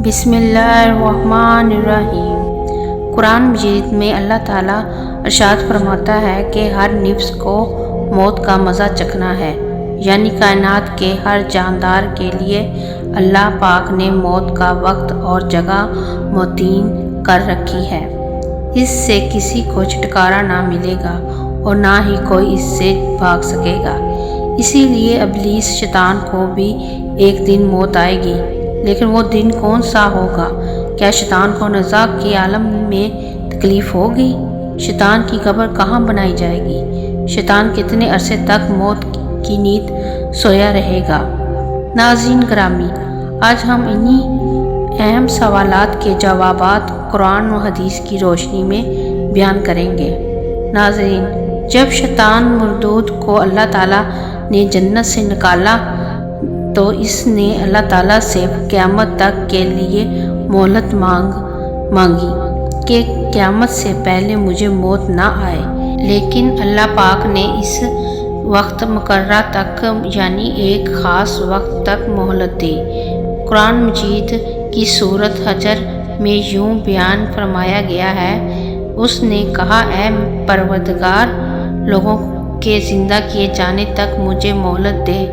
بسم اللہ الرحمن الرحیم۔ قرآن مجید میں اللہ تعالیٰ ارشاد فرماتا ہے کہ ہر نفس کو موت کا مزہ چکھنا ہے، یعنی کائنات کے ہر جاندار کے لیے اللہ پاک نے موت کا وقت اور جگہ متعین کر رکھی ہے۔ اس سے کسی کو چھٹکارا نہ ملے گا اور نہ ہی کوئی اس سے بھاگ سکے گا۔ اسی لیے ابلیس شیطان کو بھی ایک دن موت آئے گی، لیکن وہ دن کون سا ہوگا؟ کیا شیطان کو نزاع کے عالم میں تکلیف ہوگی؟ شیطان کی قبر کہاں بنائی جائے گی؟ شیطان کتنے عرصے تک موت کی نیند سویا رہے گا؟ ناظرین گرامی، آج ہم انہی اہم سوالات کے جوابات قرآن و حدیث کی روشنی میں بیان کریں گے۔ ناظرین، جب شیطان مردود کو اللہ تعالیٰ نے جنت سے نکالا تو اس نے اللہ تعالیٰ سے قیامت تک کے لیے مہلت مانگی کہ قیامت سے پہلے مجھے موت نہ آئے، لیکن اللہ پاک نے اس وقت مقررہ تک یعنی ایک خاص وقت تک مہلت دی۔ قرآن مجید کی سورۃ حجر میں یوں بیان فرمایا گیا ہے، اس نے کہا، اے پروردگار، لوگوں کے زندہ کیے جانے تک مجھے مہلت دے۔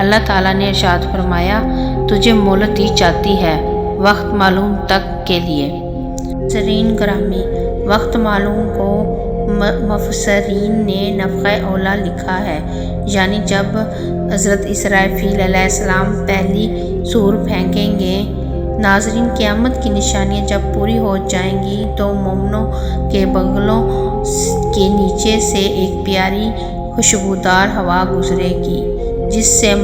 اللہ تعالیٰ نے ارشاد فرمایا، تجھے مہلت دی جاتی ہے وقت معلوم تک کے لیے۔ ناظرین گرامی، وقت معلوم کو مفسرین نے نفخہ اولیٰ لکھا ہے، یعنی جب حضرت اسرافیل علیہ السلام پہلی سور پھینکیں گے۔ ناظرین، قیامت کی نشانیاں جب پوری ہو جائیں گی تو مومنوں کے بغلوں کے نیچے سے ایک پیاری خوشبودار ہوا گزرے گی، جس سے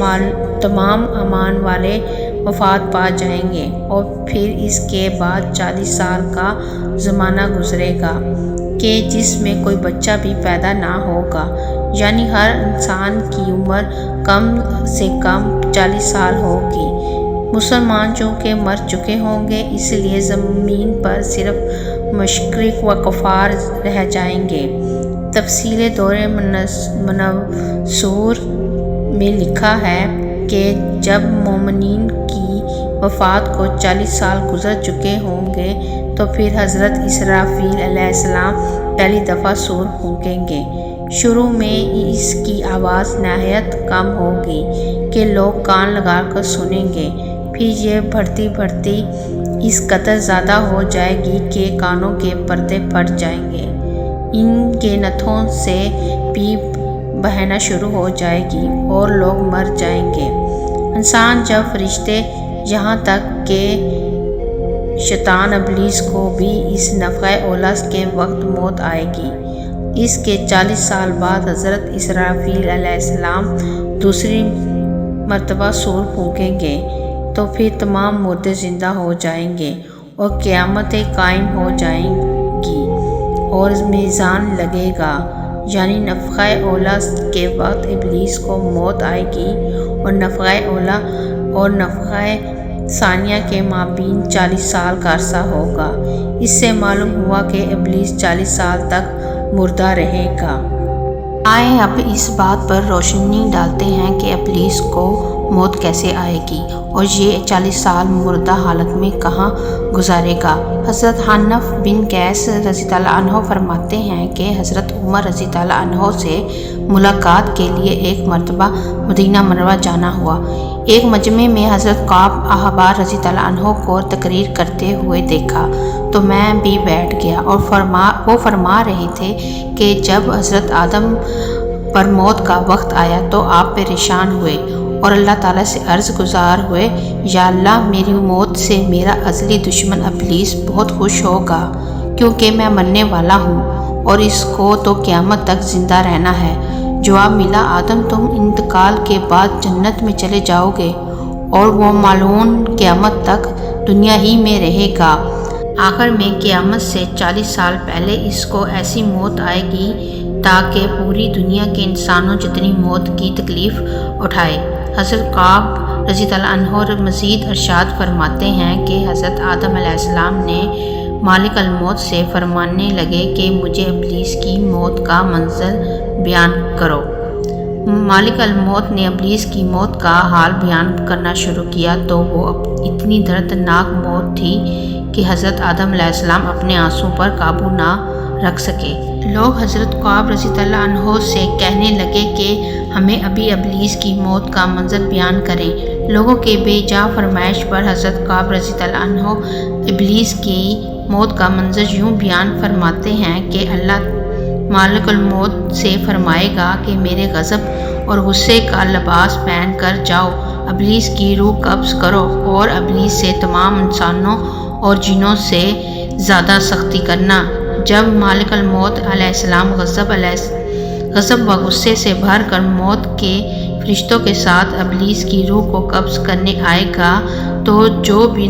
تمام ایمان والے وفات پا جائیں گے، اور پھر اس کے بعد 40 سال کا زمانہ گزرے گا کہ جس میں کوئی بچہ بھی پیدا نہ ہوگا، یعنی ہر انسان کی عمر کم سے کم 40 سال ہوگی۔ مسلمان چونکہ مر چکے ہوں گے، اس لیے زمین پر صرف مشرک و کفار رہ جائیں گے۔ تفصیل دور منصور میں لکھا ہے کہ جب مومنین کی وفات کو 40 سال گزر چکے ہوں گے تو پھر حضرت اسرافیل علیہ السلام پہلی دفعہ سور پھونکیں گے۔ شروع میں اس کی آواز نہایت کم ہوگی کہ لوگ کان لگا کر سنیں گے، پھر یہ بڑھتی بڑھتی اس قدر زیادہ ہو جائے گی کہ کانوں کے پردے پھٹ جائیں گے، ان کے نتھوں سے پیپ بہنا شروع ہو جائے گی اور لوگ مر جائیں گے۔ انسان جب فرشتے، یہاں تک کہ شیطان ابلیس کو بھی اس نفخہ اولیٰ کے وقت موت آئے گی۔ اس کے 40 سال بعد حضرت اسرافیل علیہ السلام دوسری مرتبہ سور پھونکیں گے تو پھر تمام مردے زندہ ہو جائیں گے اور قیامتیں قائم ہو جائیں گی اور میزان لگے گا، یعنی نفخہ اولیٰ کے وقت ابلیس کو موت آئے گی اور نفخہ اولیٰ اور نفخہ ثانیہ کے مابین 40 سال کا عرصہ ہوگا۔ اس سے معلوم ہوا کہ ابلیس 40 سال تک مردہ رہے گا۔ آئیں اب اس بات پر روشنی ڈالتے ہیں کہ ابلیس کو موت کیسے آئے گی اور یہ 40 سال مردہ حالت میں کہاں گزارے گا۔ حضرت حنف بن قیس رضی اللہ عنہ فرماتے ہیں کہ حضرت عمر رضی اللہ عنہ سے ملاقات کے لیے ایک مرتبہ مدینہ منورہ جانا ہوا۔ ایک مجمع میں حضرت کعب احبار رضی اللہ عنہ کو تقریر کرتے ہوئے دیکھا تو میں بھی بیٹھ گیا، اور وہ فرما رہے تھے کہ جب حضرت آدم پر موت کا وقت آیا تو آپ پریشان ہوئے اور اللہ تعالیٰ سے عرض گزار ہوئے، یا اللہ، میری موت سے میرا ازلی دشمن ابلیس بہت خوش ہوگا، کیونکہ میں مرنے والا ہوں اور اس کو تو قیامت تک زندہ رہنا ہے۔ جواب ملا، آدم، تم انتقال کے بعد جنت میں چلے جاؤ گے اور وہ ملعون قیامت تک دنیا ہی میں رہے گا۔ آخر میں قیامت سے 40 سال پہلے اس کو ایسی موت آئے گی تاکہ پوری دنیا کے انسانوں جتنی موت کی تکلیف اٹھائے۔ حضرت کعب رضی اللہ عنہ مزید ارشاد فرماتے ہیں کہ حضرت آدم علیہ السلام نے مالک الموت سے فرمانے لگے کہ مجھے ابلیس کی موت کا منظر بیان کرو۔ مالک الموت نے ابلیس کی موت کا حال بیان کرنا شروع کیا تو وہ اتنی دردناک موت تھی کہ حضرت آدم علیہ السلام اپنے آنسوں پر قابو نہ رکھ سکے۔ لوگ حضرت کعب رضی اللہ عنہ سے کہنے لگے کہ ہمیں ابھی ابلیس کی موت کا منظر بیان کریں۔ لوگوں کے بے جا فرمائش پر حضرت کعب رضی اللہ عنہ ابلیس کی موت کا منظر یوں بیان فرماتے ہیں کہ اللہ مالک الموت سے فرمائے گا کہ میرے غضب اور غصے کا لباس پہن کر جاؤ، ابلیس کی روح قبض کرو اور ابلیس سے تمام انسانوں اور جنوں سے زیادہ سختی کرنا۔ جب مالک الموت علیہ السلام غضب و غصے سے بھر کر موت کے فرشتوں کے ساتھ ابلیس کی روح کو قبض کرنے آئے گا تو جو بھی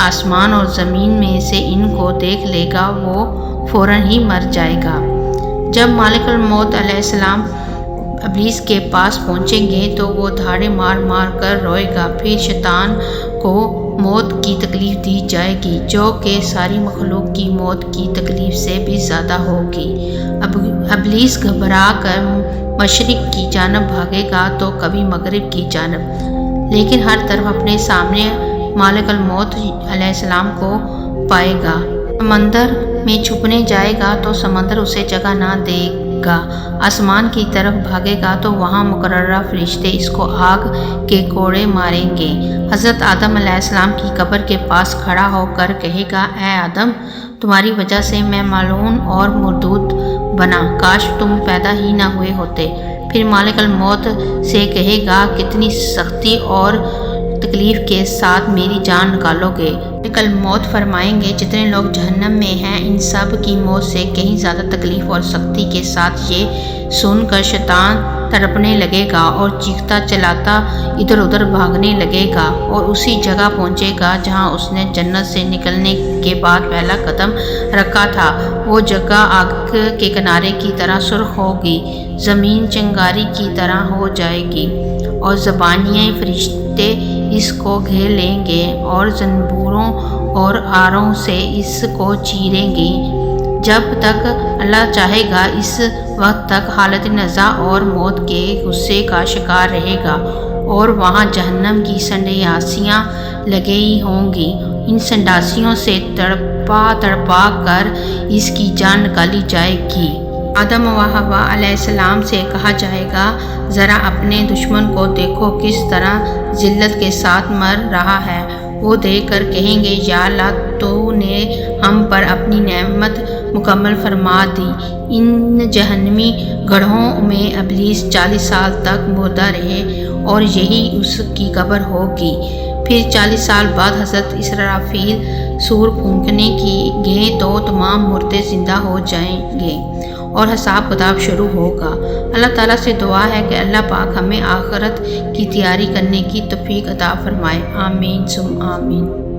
آسمان اور زمین میں سے ان کو دیکھ لے گا وہ فوراً ہی مر جائے گا۔ جب مالک الموت علیہ السلام ابلیس کے پاس پہنچیں گے تو وہ دھاڑے مار مار کر روئے گا۔ پھر شیطان کو موت کی تکلیف دی جائے گی جو کہ ساری مخلوق کی موت کی تکلیف سے بھی زیادہ ہوگی۔ ابلیس گھبرا کر مشرق کی جانب بھاگے گا تو کبھی مغرب کی جانب، لیکن ہر طرف اپنے سامنے مالک الموت علیہ السلام کو پائے گا۔ سمندر میں چھپنے جائے گا تو سمندر اسے جگہ نہ دے گا، آسمان کی طرف بھاگے گا تو وہاں مقررہ فرشتے اس کو آگ کے کوڑے ماریں گے۔ حضرت آدم علیہ السلام کی قبر کے پاس کھڑا ہو کر کہے گا، اے آدم، تمہاری وجہ سے میں ملعون اور مردود بنا، کاش تم پیدا ہی نہ ہوئے ہوتے۔ پھر مالک الموت سے کہے گا، کتنی سختی اور تکلیف کے ساتھ میری جان نکالو گے۔ مالک الموت فرمائیں گے، جتنے لوگ جہنم میں ہیں ان سب کی موت سے کہیں زیادہ تکلیف اور سختی کے ساتھ یہ سن کر شیطان تڑپنے لگے گا اور چیختا چلاتا ادھر ادھر بھاگنے لگے گا اور اسی جگہ پہنچے گا جہاں اس نے جنت سے نکلنے کے بعد پہلا قدم رکھا تھا۔ وہ جگہ آگ کے کنارے کی طرح سرخ ہوگی، زمین چنگاری کی طرح ہو جائے گی اور زبانیے فرشتے اس کو گھیر لیں گے اور زنبوروں اور آروں سے اس کو چیریں گے جب تک اللہ چاہے گا۔ اس وقت تک حالت نزا اور موت کے غصے کا شکار رہے گا اور وہاں جہنم کی سنڈاسیاں لگی ہوں گی۔ ان سنڈاسیوں سے تڑپا کر اس کی جان نکالی جائے گی۔ آدم و حوا علیہ السلام سے کہا جائے گا، ذرا اپنے دشمن کو دیکھو کس طرح ذلت کے ساتھ مر رہا ہے۔ وہ دیکھ کر کہیں گے، یا اللہ، تو نے ہم پر اپنی نعمت مکمل فرما دی۔ ان جہنمی گڑھوں میں ابلیس 40 سال تک مردہ رہے اور یہی اس کی قبر ہوگی۔ پھر 40 سال بعد حضرت اسرافیل سور پھونکنے گے تو تمام مردے زندہ ہو جائیں گے اور حساب کتاب شروع ہوگا۔ اللہ تعالیٰ سے دعا ہے کہ اللہ پاک ہمیں آخرت کی تیاری کرنے کی توفیق عطا فرمائے۔ آمین ثم آمین۔